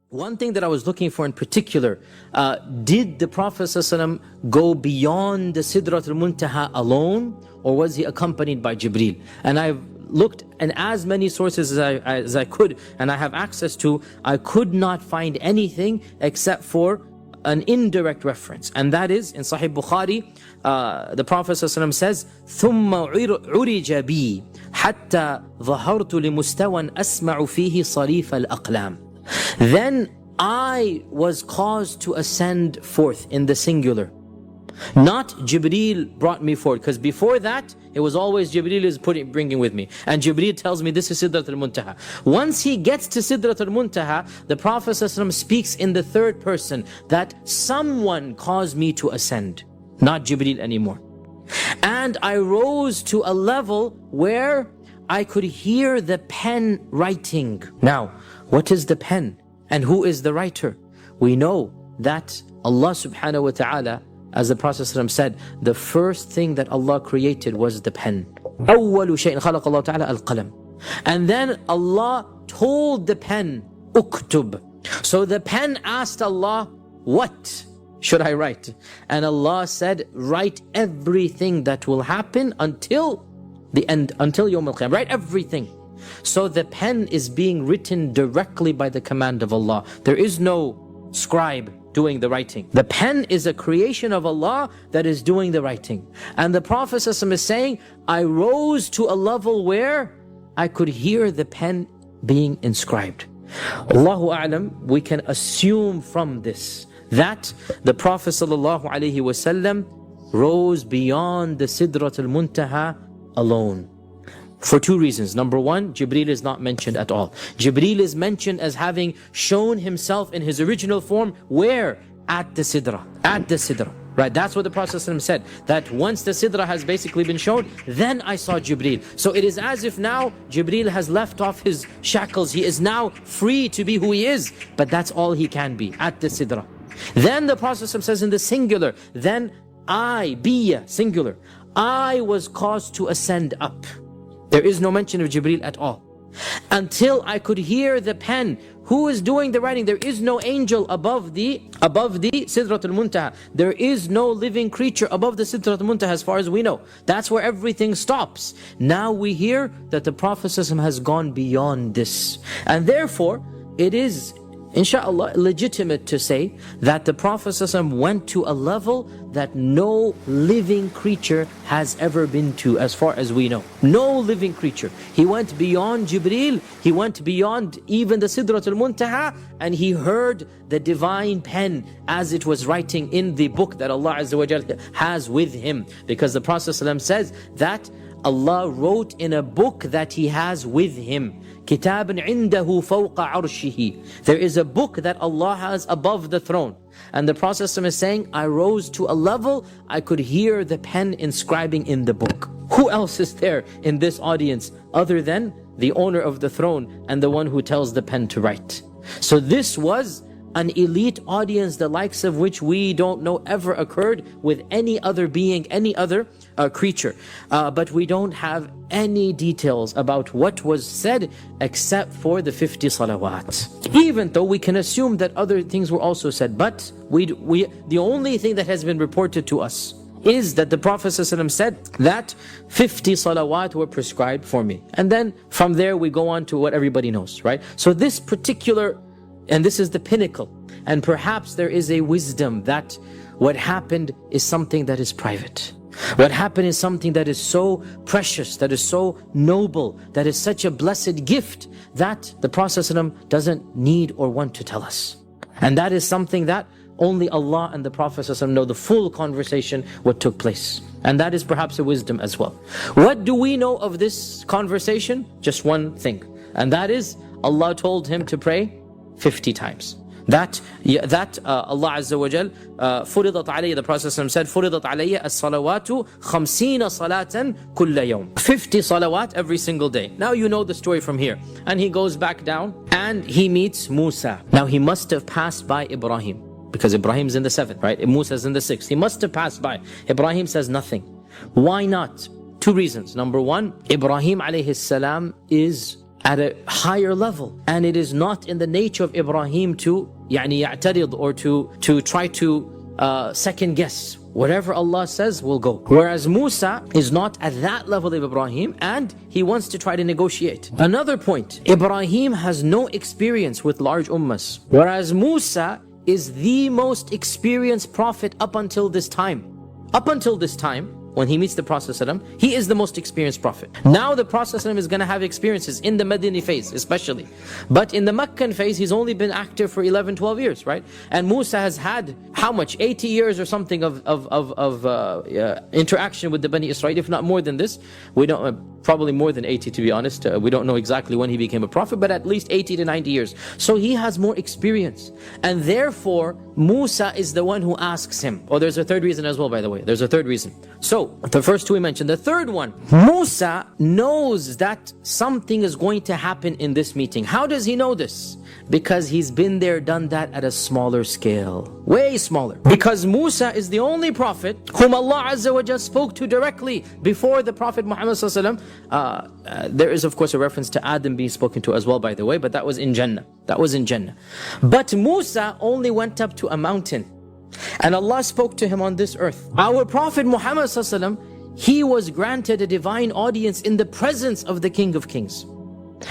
one thing that I was looking for in particular, did the Prophet ﷺ go beyond the Sidratul Muntaha alone, or was he accompanied by Jibreel? And I've looked in as many sources as I could, and I have access to, I could not find anything except for an indirect reference. And that is in Sahih Bukhari, the Prophet ﷺ says, ثُمَّ عُرِجَ بِي حَتَّى ظَهَرْتُ لِمُسْتَوًا أَسْمَعُ فِيهِ صَرِيفَ الْأَقْلَامِ. Then I was caused to ascend forth in the singular. Not Jibreel brought me forward, because before that it was always Jibreel is bringing with me, and Jibreel tells me this is Sidratul Muntaha. Once he gets to Sidratul Muntaha, the Prophet ﷺ speaks in the third person that someone caused me to ascend, not Jibreel anymore. And I rose to a level where I could hear the pen writing. Now, what is the pen and who is the writer? We know that Allah subhanahu wa ta'ala, as the Prophet ﷺ said, the first thing that Allah created was the pen. أول شيء خلق الله تعالى القلم. And then Allah told the pen, uktub. So the pen asked Allah, what should I write? And Allah said, write everything that will happen until the end, until Yawm al-Qiyamah. Write everything. So the pen is being written directly by the command of Allah. There is no scribe doing the writing. The pen is a creation of Allah that is doing the writing. And the Prophet ﷺ is saying, I rose to a level where I could hear the pen being inscribed. Allahu A'lam, we can assume from this that the Prophet ﷺ rose beyond the Sidratul Muntaha alone. For two reasons. Number one, Jibreel is not mentioned at all. Jibreel is mentioned as having shown himself in his original form. Where? At the Sidra. At the Sidra. Right? That's what the Prophet ﷺ said. That once the Sidra has basically been shown, then I saw Jibreel. So it is as if now Jibreel has left off his shackles. He is now free to be who he is. But that's all he can be, at the Sidra. Then the Prophet ﷺ says in the singular, then I, biya, singular, I was caused to ascend up. There is no mention of Jibreel at all. Until I could hear the pen. Who is doing the writing? There is no angel above the Sidratul Muntaha. There is no living creature above the Sidratul Muntaha as far as we know. That's where everything stops. Now we hear that the Prophet ﷺ has gone beyond this. And therefore, it is, inshallah, legitimate to say that the Prophet ﷺ went to a level that no living creature has ever been to as far as we know. No living creature. He went beyond Jibreel, he went beyond even the Sidratul Muntaha, and he heard the divine pen as it was writing in the book that Allah Azza wa Jalla has with him. Because the Prophet ﷺ says that Allah wrote in a book that he has with him. كِتَابٌ عِنْدَهُ فَوْقَ عَرْشِهِ. There is a book that Allah has above the throne. And the Prophet ﷺ is saying, I rose to a level I could hear the pen inscribing in the book. Who else is there in this audience other than the owner of the throne and the one who tells the pen to write? So this was an elite audience, the likes of which we don't know ever occurred with any other being, any other creature. But we don't have any details about what was said except for the 50 salawat. Even though we can assume that other things were also said, but the only thing that has been reported to us is that the Prophet ﷺ said that 50 salawat were prescribed for me. And then from there we go on to what everybody knows, right? So this particular, and this is the pinnacle, and perhaps there is a wisdom that what happened is something that is private. What happened is something that is so precious, that is so noble, that is such a blessed gift that the Prophet ﷺ doesn't need or want to tell us. And that is something that only Allah and the Prophet ﷺ know the full conversation, what took place. And that is perhaps a wisdom as well. What do we know of this conversation? Just one thing. And that is, Allah told him to pray 50 times. That Allah Azza wa Jal, فُرِضَتْ عَلَيَّ, the Prophet said, فُرِضَتْ عَلَيَّ الصَّلَوَاتُ خَمْسِينَ صَلَاةً كُلَّ يَوْمٍ. 50 salawat every single day. Now you know the story from here. And he goes back down and he meets Musa. Now he must have passed by Ibrahim, because Ibrahim's in the 7th, right? Musa's in the 6th. He must have passed by. Ibrahim says nothing. Why not? Two reasons. Number one, Ibrahim alayhi salam is at a higher level. And it is not in the nature of Ibrahim to يعترض or to try to second guess. Whatever Allah says will go. Whereas Musa is not at that level of Ibrahim, and he wants to try to negotiate. Another point, Ibrahim has no experience with large ummahs, whereas Musa is the most experienced prophet up until this time. Up until this time, when he meets the Prophet ﷺ, he is the most experienced prophet. Now the Prophet ﷺ is going to have experiences in the Madini phase especially. But in the Meccan phase, he's only been active for 11, 12 years, right? And Musa has had, how much? 80 years or something of interaction with the Bani Israel, if not more than this. We don't, probably more than 80 to be honest. We don't know exactly when he became a prophet, but at least 80 to 90 years. So he has more experience. And therefore, Musa is the one who asks him. Oh, there's a third reason as well, by the way. There's a third reason. So, the first two we mentioned. The third one, Musa knows that something is going to happen in this meeting. How does he know this? Because he's been there, done that at a smaller scale. Way smaller. Because Musa is the only prophet whom Allah Azza wa Jalla spoke to directly before the Prophet Muhammad Sallallahu Alaihi Wasallam. There is of course a reference to Adam being spoken to as well, by the way, but that was in Jannah. That was in Jannah. But Musa only went up to a mountain, and Allah spoke to him on this earth. Our Prophet Muhammad Sallallahu Alaihi Wasallam, he was granted a divine audience in the presence of the King of Kings.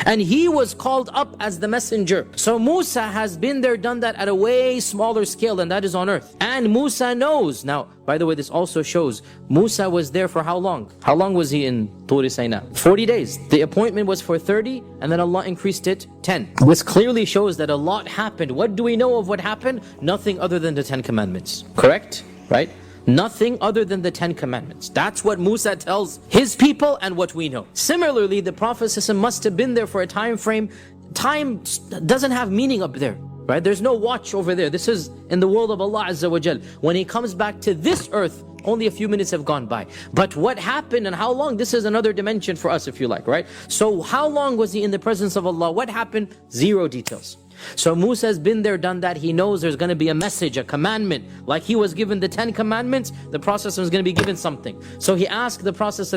And he was called up as the messenger. So Musa has been there, done that at a way smaller scale, and that is on earth. And Musa knows. Now, by the way, this also shows Musa was there for how long? How long was he in Tur Sinai? 40 days. The appointment was for 30, and then Allah increased it 10. This clearly shows that a lot happened. What do we know of what happened? Nothing other than the 10 commandments. Correct? Right? Nothing other than the 10 commandments. That's what Musa tells his people and what we know. Similarly, the Prophet ﷺ must have been there for a time frame. Time doesn't have meaning up there, right? There's no watch over there. This is in the world of Allah Azza wa Jal. When he comes back to this earth, only a few minutes have gone by. But what happened and how long, this is another dimension for us, if you like, right? So how long was he in the presence of Allah? What happened? Zero details. So Musa has been there, done that. He knows there's going to be a message, a commandment. Like he was given the 10 commandments, the Prophet was going to be given something. So he asked the Prophet,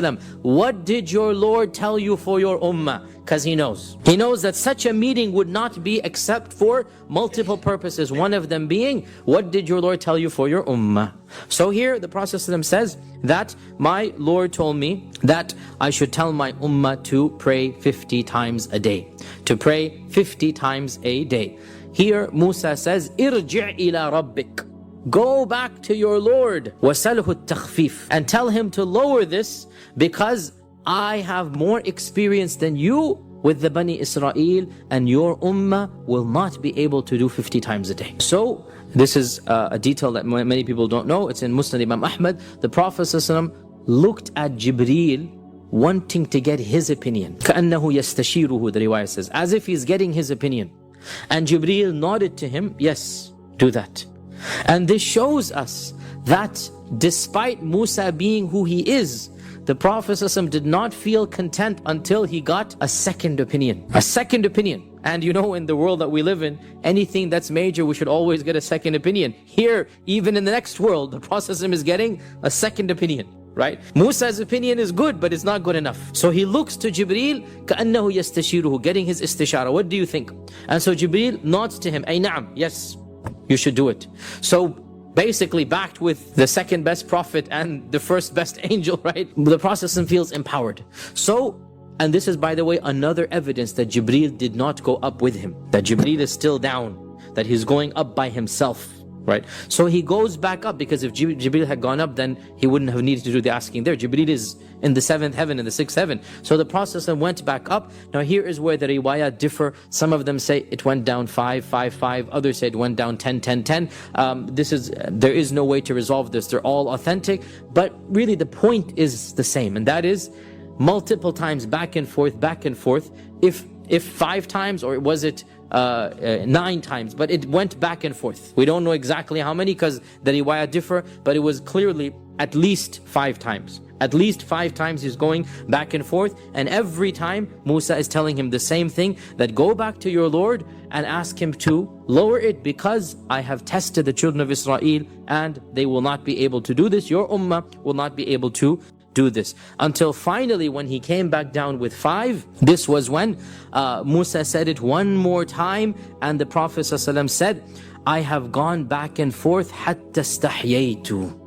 what did your Lord tell you for your ummah? Because he knows. He knows that such a meeting would not be except for multiple purposes. One of them being, what did your Lord tell you for your ummah? So here the Prophet says that my Lord told me that I should tell my ummah to pray 50 times a day. To pray 50 times a day. Here Musa says, Irji' ila rabbik. Go back to your Lord. وَسَلْهُ التَّخْفِيفِ. And tell him to lower this, because I have more experience than you with the Bani Israel, and your ummah will not be able to do 50 times a day. So this is a detail that many people don't know. It's in Musnad Imam Ahmad. The Prophet ﷺ looked at Jibreel wanting to get his opinion. كَأَنَّهُ يَسْتَشِيرُهُ, the riwayah says, as if he's getting his opinion. And Jibreel nodded to him, yes, do that. And this shows us that despite Musa being who he is, the Prophet ﷺ did not feel content until he got a second opinion. A second opinion. And you know, in the world that we live in, anything that's major, we should always get a second opinion. Here, even in the next world, the Prophet ﷺ is getting a second opinion. Right? Musa's opinion is good, but it's not good enough. So he looks to Jibreel, كَأَنَّهُ يَسْتَشِيرُهُ, getting his istishara. What do you think? And so Jibreel nods to him, أي نعم, yes, you should do it. So basically backed with the second best prophet and the first best angel, right? The Prophet feels empowered. So, and this is, by the way, another evidence that Jibreel did not go up with him. That Jibreel is still down. That he's going up by himself. Right? So he goes back up, because if Jibreel had gone up, then he wouldn't have needed to do the asking there. Jibreel is in the 7th heaven, in the 6th heaven. So the Prophet went back up. Now here is where the riwayat differ. Some of them say it went down 5, 5, 5. Others say it went down 10, 10, 10. There is no way to resolve this. They're all authentic. But really the point is the same. And that is multiple times back and forth, back and forth. If 5 times, or was it 9 times, but it went back and forth. We don't know exactly how many, because the riwayah differ, but it was clearly at least 5 times. At least 5 times he's going back and forth, and every time Musa is telling him the same thing, that go back to your Lord and ask him to lower it, because I have tested the children of Israel and they will not be able to do this. Your ummah will not be able to do this. Until finally when he came back down with 5, this was when Musa said it one more time, and the Prophet ﷺ said, I have gone back and forth حَتَّى اسْتَحْيَيْتُ,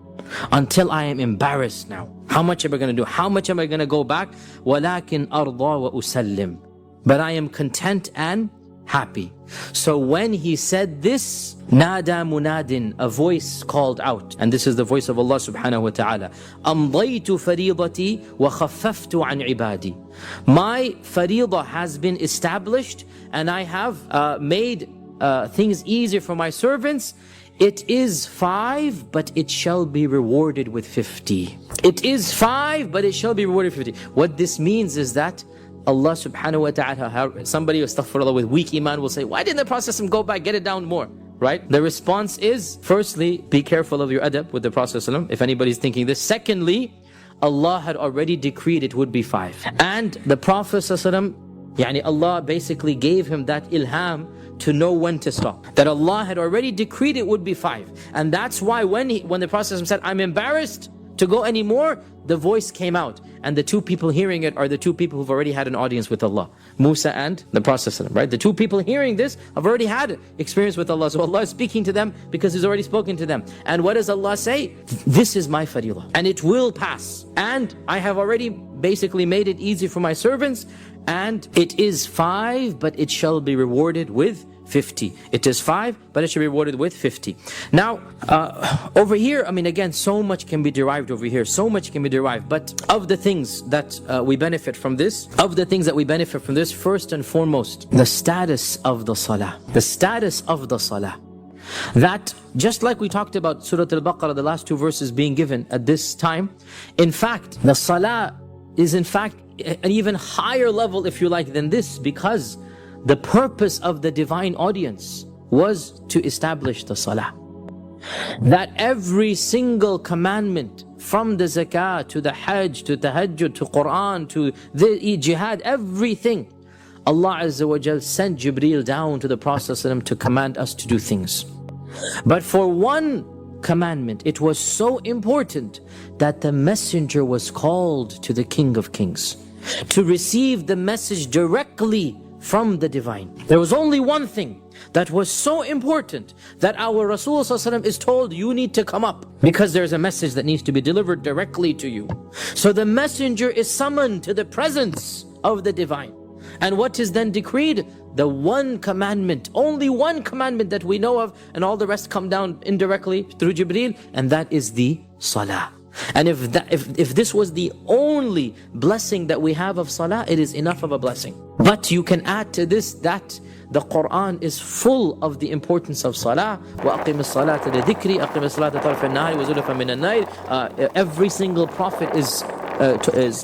until I am embarrassed now. How much am I going to do? How much am I going to go back? وَلَكِنْ أَرْضَى وَأُسَلِّمْ, but I am content and happy. So when he said this, nada munadin, a voice called out, and this is the voice of Allah subhanahu wa ta'ala, أَمْضَيْتُ فَرِيضَتِي وَخَفَّفْتُ عَنْ عِبَادِي, my fariḍah has been established, and I have made things easier for my servants. It is 5, but it shall be rewarded with 50. It is 5, but it shall be rewarded with 50. What this means is that Allah subhanahu wa ta'ala, somebody, astaghfirullah, with weak iman will say, why didn't the Prophet go back, get it down more? Right? The response is, firstly, be careful of your adab with the Prophet, if anybody's thinking this. Secondly, Allah had already decreed it would be 5. And the Prophet, Allah basically gave him that ilham to know when to stop. That Allah had already decreed it would be 5. And that's why when the Prophet said, I'm embarrassed to go anymore, the voice came out. And the two people hearing it are the two people who've already had an audience with Allah, Musa and the Prophet, right? The two people hearing this have already had experience with Allah. So Allah is speaking to them because He's already spoken to them. And what does Allah say? This is my fariḍah, and it will pass. And I have already basically made it easy for my servants. And it is 5, but it shall be rewarded with 50. It is 5, but it shall be rewarded with 50. Now, over here, again, so much can be derived over here. So much can be derived. But of the things that we benefit from this, first and foremost, the status of the Salah. The status of the Salah. That, just like we talked about Surah Al-Baqarah, the last 2 verses being given at this time, in fact, the Salah is in fact an even higher level, if you like, than this, because the purpose of the divine audience was to establish the Salah. That every single commandment, from the zakah to the hajj to tahajjud to Quran to the jihad, everything, Allah Azza wa Jal sent Jibreel down to the Prophet to command us to do things. But for one commandment, it was so important that the messenger was called to the King of Kings to receive the message directly from the divine. There was only one thing that was so important that our Rasul is told, you need to come up because there's a message that needs to be delivered directly to you. So the messenger is summoned to the presence of the divine. And what is then decreed? The one commandment, only one commandment that we know of, and all the rest come down indirectly through Jibreel, and that is the Salah. And if this was the only blessing that we have of Salah, it is enough of a blessing. But you can add to this that the Quran is full of the importance of Salah. وَأَقِمِ الصَّلَاةَ لِذِكْرِ أَقِمِ الصَّلَاةَ طَرْفَ النَّهَارِ وَزُلَفًا مِنَ النَّيْلِ. Every single prophet is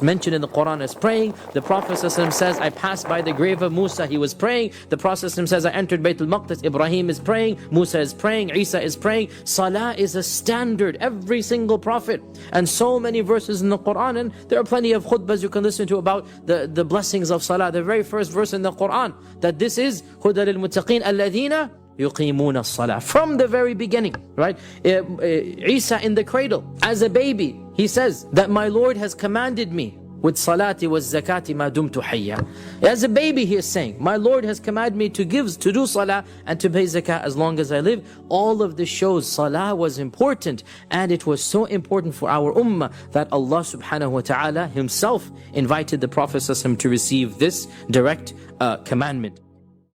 mentioned in the Quran as praying. The Prophet ﷺ says, I passed by the grave of Musa, he was praying. The Prophet ﷺ says, I entered Bayt al-Maqdis, Ibrahim is praying, Musa is praying, Isa is praying. Salah is a standard, every single prophet. And so many verses in the Quran, and there are plenty of khutbahs you can listen to about the blessings of Salah. The very first verse in the Quran, that this is هُدَى لِلْمُتَّقِينَ الَّذِينَ يُقِيمُونَ الصَّلَاةِ. From the very beginning, right? Isa in the cradle, as a baby, he says that my Lord has commanded me with salati was zakati ma dumtu hayya. As a baby he is saying, my Lord has commanded me to do salah and to pay zakah as long as I live. All of this shows salah was important, and it was so important for our ummah that Allah subhanahu wa ta'ala himself invited the Prophet to receive this direct commandment.